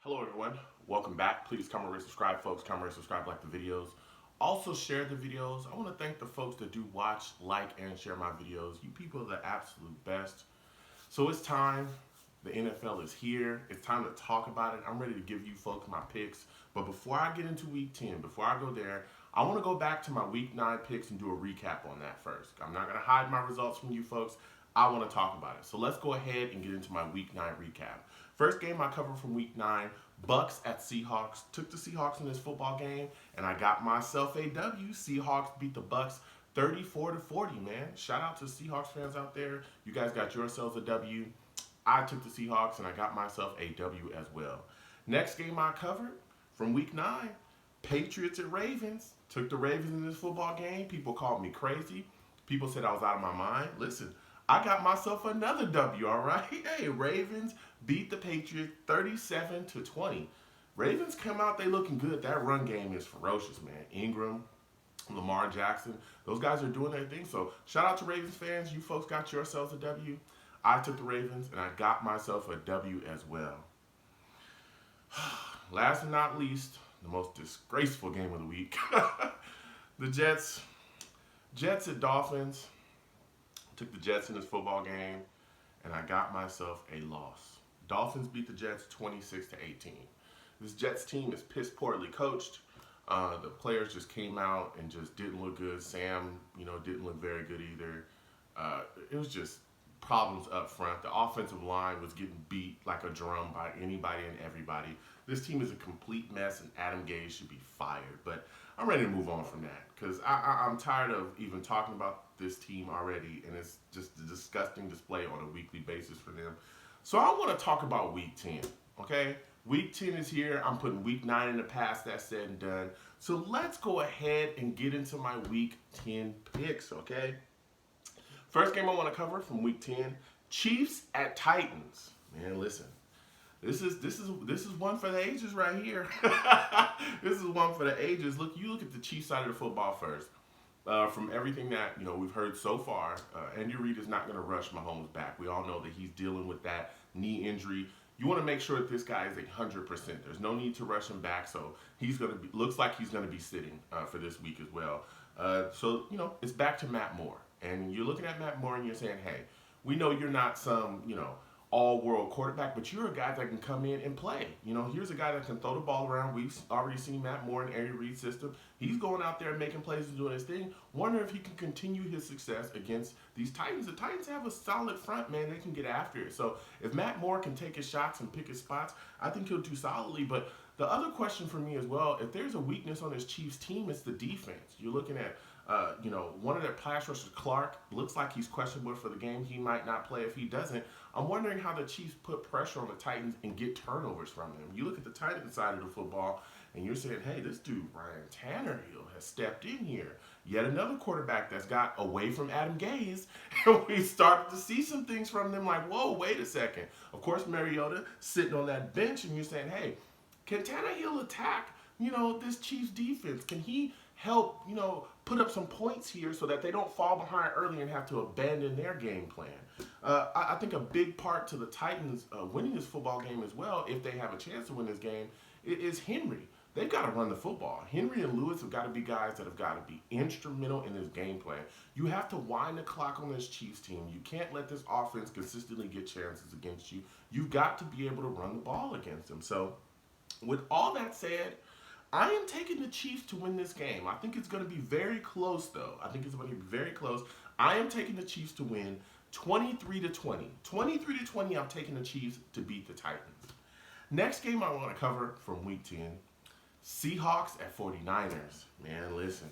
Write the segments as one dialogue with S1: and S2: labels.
S1: Hello everyone, welcome back. Please comment, rate, subscribe folks, comment, rate, subscribe, like the videos. Also share the videos. I want to thank the folks that do watch, like, and share my videos. You people are the absolute best. So it's time. The NFL is here. It's time to talk about it. I'm ready to give you folks my picks. But before I get into week 10, before I go there, I want to go back to my week 9 picks and do a recap on that first. I'm not going to hide my results from you folks. I want to talk about it. So let's go ahead and get into my week 9 recap. First game I covered from week 9, Bucks at Seahawks. Took the Seahawks in this football game, and I got myself a W. Seahawks beat the Bucks 34-40, man. Shout out to Seahawks fans out there. You guys got yourselves a W. I took the Seahawks, and I got myself a W as well. Next game I covered from week 9, Patriots at Ravens. Took the Ravens in this football game. People called me crazy. People said I was out of my mind. Listen, I got myself another W, all right? Hey, Ravens beat the Patriots 37-20. Ravens come out, they looking good. That run game is ferocious, man. Ingram, Lamar Jackson, those guys are doing their thing. So shout out to Ravens fans. You folks got yourselves a W. I took the Ravens, and I got myself a W as well. Last but not least, the most disgraceful game of the week. The Jets at Dolphins. Took the Jets in this football game, and I got myself a loss. Dolphins beat the Jets 26-18. This Jets team is piss poorly coached. The players just came out and just didn't look good. Sam, didn't look very good either. It was just problems up front. The offensive line was getting beat like a drum by anybody and everybody. This team is a complete mess, and Adam Gase should be fired. But I'm ready to move on from that because I'm tired of even talking about this team already, and it's just a disgusting display on a weekly basis for them. So I want to talk about week 10, okay? Week 10 is here. I'm putting week 9 in the past. That's said and done. So let's go ahead and get into my week 10 picks, okay? First game I want to cover from week 10, Chiefs at Titans. Man, listen. This is one for the ages right here. This is one for the ages. You look at the Chiefs side of the football first. From everything that we've heard so far, Andy Reid is not going to rush Mahomes back. We all know that he's dealing with that knee injury. You want to make sure that this guy is 100%. There's no need to rush him back. So looks like he's going to be sitting for this week as well. So it's back to Matt Moore, and you're looking at Matt Moore and you're saying, hey, we know you're not some all-world quarterback, but you're a guy that can come in and play. Here's a guy that can throw the ball around. We've already seen Matt Moore in Andy Reid's system. He's going out there and making plays and doing his thing. Wonder if he can continue his success against these Titans. The Titans have a solid front, man. They can get after it. So if Matt Moore can take his shots and pick his spots, I think he'll do solidly. But the other question for me as well, if there's a weakness on this Chiefs team, it's the defense. You're looking at one of their pass rushers, Clark, looks like he's questionable for the game. He might not play if he doesn't. I'm wondering how the Chiefs put pressure on the Titans and get turnovers from them. You look at the Titans side of the football, and you're saying, hey, this dude, Ryan Tannehill, has stepped in here. Yet another quarterback that's got away from Adam Gase, and we started to see some things from them like, whoa, wait a second. Of course, Mariota sitting on that bench, and you're saying, hey, can Tannehill attack, this Chiefs defense? Can he help, put up some points here so that they don't fall behind early and have to abandon their game plan? I think a big part to the Titans winning this football game as well, if they have a chance to win this game, is Henry. They've got to run the football. Henry and Lewis have got to be guys that have got to be instrumental in this game plan. You have to wind the clock on this Chiefs team. You can't let this offense consistently get chances against you. You've got to be able to run the ball against them. So with all that said, I am taking the Chiefs to win this game. I think it's going to be very close, though. I think it's going to be very close. I am taking the Chiefs to win 23-20. 23-20, I'm taking the Chiefs to beat the Titans. Next game I want to cover from week 10, Seahawks at 49ers. Man, listen.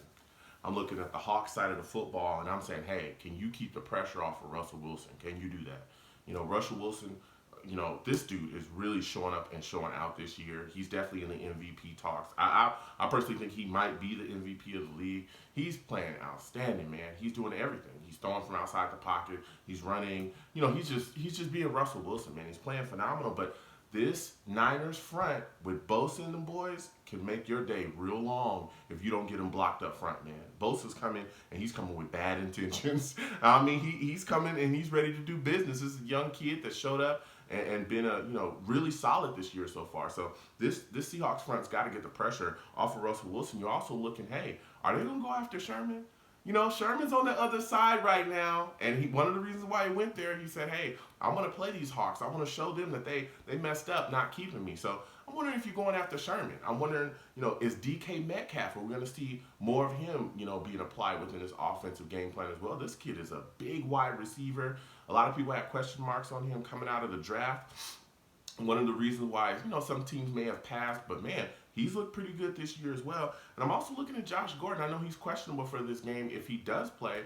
S1: I'm looking at the Hawks side of the football, and I'm saying, hey, can you keep the pressure off of Russell Wilson? Can you do that? Russell Wilson, this dude is really showing up and showing out this year. He's definitely in the MVP talks. I personally think he might be the MVP of the league. He's playing outstanding, man. He's doing everything. He's throwing from outside the pocket. He's running. He's just being Russell Wilson, man. He's playing phenomenal. But this Niners front with Bosa and the boys can make your day real long if you don't get him blocked up front, man. Bosa's coming, and he's coming with bad intentions. I mean, he's coming, and he's ready to do business. This is a young kid that showed up and been really solid this year so far. So this Seahawks front's got to get the pressure off of Russell Wilson. You're also looking, hey, are they gonna go after Sherman? Sherman's on the other side right now, and one of the reasons why he went there, he said, "Hey, I want to play these Hawks. I want to show them that they messed up not keeping me." So I'm wondering if you're going after Sherman. I'm wondering, is DK Metcalf? Are we going to see more of him, being applied within his offensive game plan as well? This kid is a big wide receiver. A lot of people had question marks on him coming out of the draft. One of the reasons why, some teams may have passed, but man, he's looked pretty good this year as well. And I'm also looking at Josh Gordon. I know he's questionable for this game. If he does play,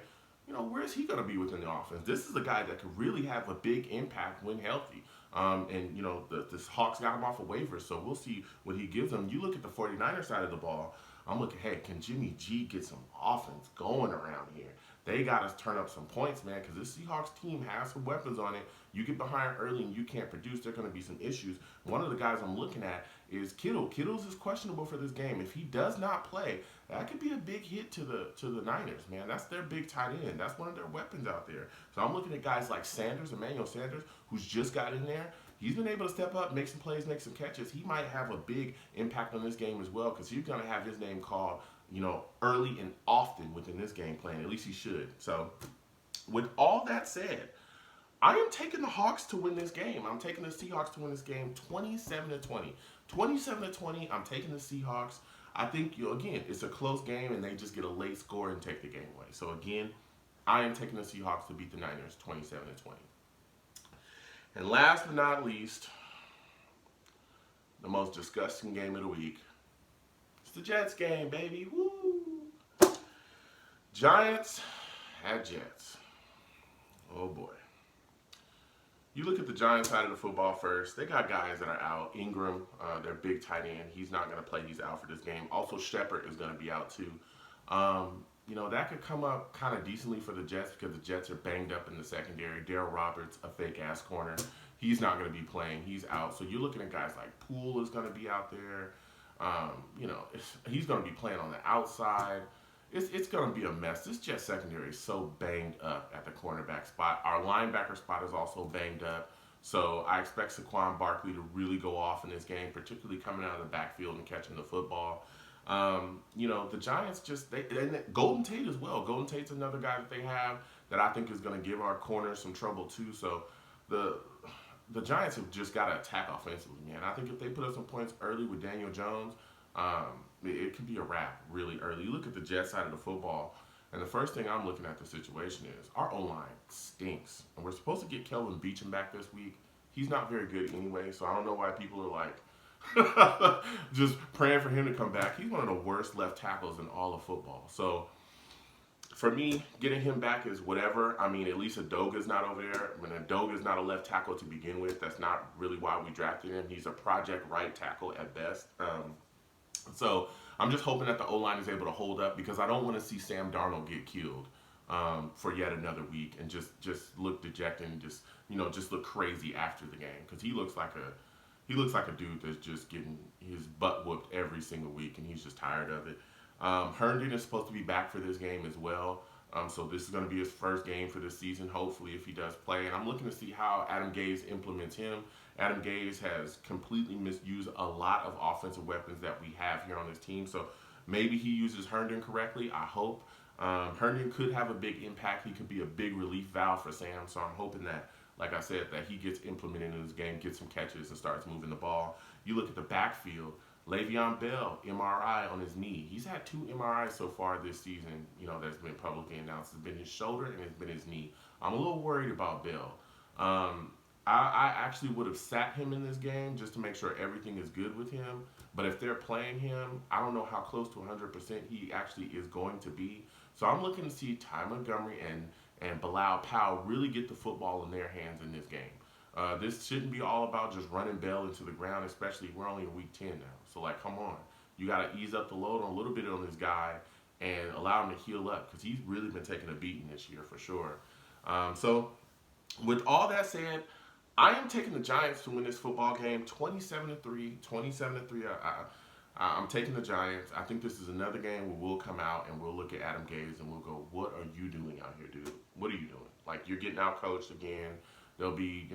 S1: where is he going to be within the offense? This is a guy that could really have a big impact when healthy. The Hawks got him off of waivers, so we'll see what he gives them. You look at the 49ers side of the ball, I'm looking, hey, can Jimmy G get some offense going around here? They got to turn up some points, man, because this Seahawks team has some weapons on it. You get behind early and you can't produce, there are going to be some issues. One of the guys I'm looking at is Kittle. Kittle's is questionable for this game. If he does not play, that could be a big hit to the Niners, man. That's their big tight end. That's one of their weapons out there. So I'm looking at guys like Emmanuel Sanders, who's just got in there. He's been able to step up, make some plays, make some catches. He might have a big impact on this game as well, because he's going to have his name called early and often within this game plan. At least he should. So, with all that said, I am taking the Hawks to win this game. I'm taking the Seahawks to win this game 27-20. 27-20, I'm taking the Seahawks. I think, again, it's a close game, and they just get a late score and take the game away. So, again, I am taking the Seahawks to beat the Niners 27-20. And last but not least, the most disgusting game of the week. It's the Jets game, baby. Woo! Giants at Jets. Oh, boy. You look at the Giants side of the football first. They got guys that are out. Ingram, their big tight end, he's not going to play. He's out for this game. Also, Shepard is going to be out, too. That could come up kind of decently for the Jets because the Jets are banged up in the secondary. Darryl Roberts, a fake-ass corner. He's not going to be playing. He's out. So you're looking at guys like Poole is going to be out there. He's going to be playing on the outside. It's going to be a mess. This Jets secondary is so banged up at the cornerback spot. Our linebacker spot is also banged up. So I expect Saquon Barkley to really go off in this game, particularly coming out of the backfield and catching the football. The Giants and Golden Tate as well. Golden Tate's another guy that they have that I think is going to give our corners some trouble too. So the Giants have just got to attack offensively, man. I think if they put up some points early with Daniel Jones, it could be a wrap really early. You look at the Jets side of the football, and the first thing I'm looking at the situation is our O-line stinks. And we're supposed to get Kelvin Beachum back this week. He's not very good anyway, so I don't know why people are like just praying for him to come back. He's one of the worst left tackles in all of football. So for me, getting him back is whatever. I mean, at least Adoga's not over there. I mean, Adoga's not a left tackle to begin with. That's not really why we drafted him. He's a project right tackle at best. So I'm just hoping that the O-line is able to hold up because I don't want to see Sam Darnold get killed for yet another week and just look dejected and just look crazy after the game because he looks like a dude that's just getting his butt whooped every single week and he's just tired of it. Herndon is supposed to be back for this game as well. So this is going to be his first game for this season, hopefully, if he does play. And I'm looking to see how Adam Gase implements him. Adam Gase has completely misused a lot of offensive weapons that we have here on this team. So maybe he uses Herndon correctly. I hope. Herndon could have a big impact. He could be a big relief valve for Sam. So I'm hoping that, like I said, that he gets implemented in this game, gets some catches, and starts moving the ball. You look at the backfield. Le'Veon Bell, MRI on his knee. He's had 2 MRIs so far this season, that's been publicly announced. It's been his shoulder and it's been his knee. I'm a little worried about Bell. I actually would have sat him in this game just to make sure everything is good with him. But if they're playing him, I don't know how close to 100% he actually is going to be. So I'm looking to see Ty Montgomery and Bilal Powell really get the football in their hands in this game. This shouldn't be all about just running Bell into the ground, especially we're only in week 10 now. So, come on. You got to ease up the load on a little bit on this guy and allow him to heal up because he's really been taking a beating this year for sure. So, with all that said, I am taking the Giants to win this football game 27-3. 27-3. I'm taking the Giants. I think this is another game where we'll come out and we'll look at Adam Gase and we'll go, what are you doing out here, dude? What are you doing? You're getting out coached again. There'll be,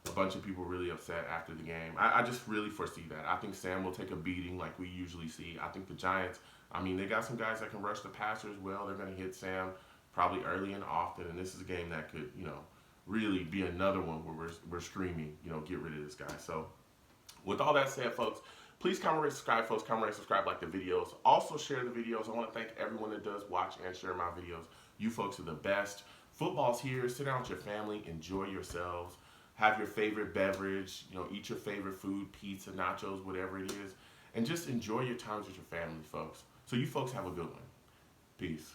S1: a bunch of people really upset after the game. I just really foresee that. I think Sam will take a beating like we usually see. I think the Giants, I mean, they got some guys that can rush the passer as well. They're going to hit Sam probably early and often, and this is a game that could, really be another one where we're screaming, get rid of this guy. So, with all that said, folks, please comment, rate, subscribe, folks. Comment, rate, subscribe, like the videos. Also, share the videos. I want to thank everyone that does watch and share my videos. You folks are the best. Football's here. Sit down with your family. Enjoy yourselves. Have your favorite beverage. Eat your favorite food, pizza, nachos, whatever it is. And just enjoy your times with your family, folks. So you folks have a good one. Peace.